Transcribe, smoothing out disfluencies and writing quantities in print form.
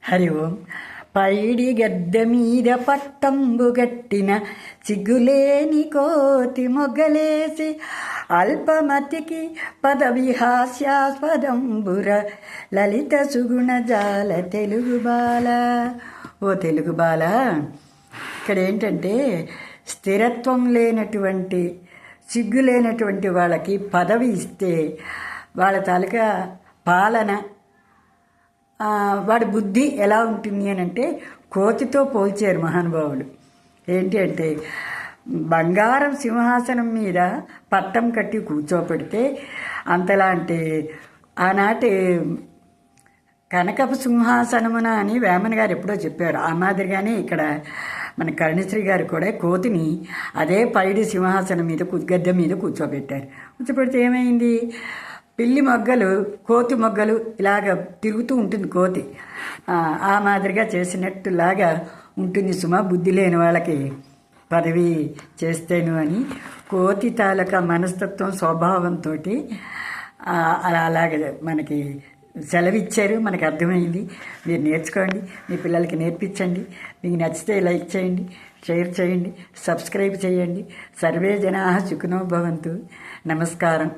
హరి ఓం. పైడి గద్దె మీద పట్టంబు గట్టిన సిగ్గులేని కోతి మొగ్గలేసి అల్పమతికి పదవి హాస్యాస్పదంబుర లలిత సుగుణ జాల తెలుగు బాల. ఓ తెలుగు బాల, ఇక్కడ ఏంటంటే స్థిరత్వం లేనటువంటి సిగ్గు లేనటువంటి వాళ్ళకి పదవి ఇస్తే వాళ్ళ తాలూకా పాలన, వాడి బుద్ధి ఎలా ఉంటుంది అని అంటే కోతితో పోల్చారు మహానుభావులు. ఏంటి అంటే బంగారం సింహాసనం మీద పట్టం కట్టి కూర్చోపెడితే అంతలాంటి ఆనాటి కనకపు సింహాసనమున అని వేమన గారు ఎప్పుడో చెప్పారు. ఆ మాదిరిగానే ఇక్కడ మన కరుణశ్రీ గారు కూడా కోతిని అదే పైడి సింహాసనం మీద గద్దె మీద కూర్చోబెట్టారు. కూర్చోబెడితే ఏమైంది, పిల్లి మొగ్గలు కోతి మొగ్గలు ఇలాగ తిరుగుతూ ఉంటుంది కోతి. ఆ మాదిరిగా చేసినట్టులాగా ఉంటుంది సుమా బుద్ధి లేని వాళ్ళకి పదవి చేస్తేను అని కోతి తాలూకా మనస్తత్వం స్వభావంతో అలాగే మనకి సెలవిచ్చారు. మనకు అర్థమైంది. మీరు నేర్చుకోండి, మీ పిల్లలకి నేర్పించండి. మీకు నచ్చితే లైక్ చేయండి, షేర్ చేయండి, సబ్స్క్రైబ్ చేయండి. సర్వే జనాః సుఖినో భవంతు. నమస్కారం.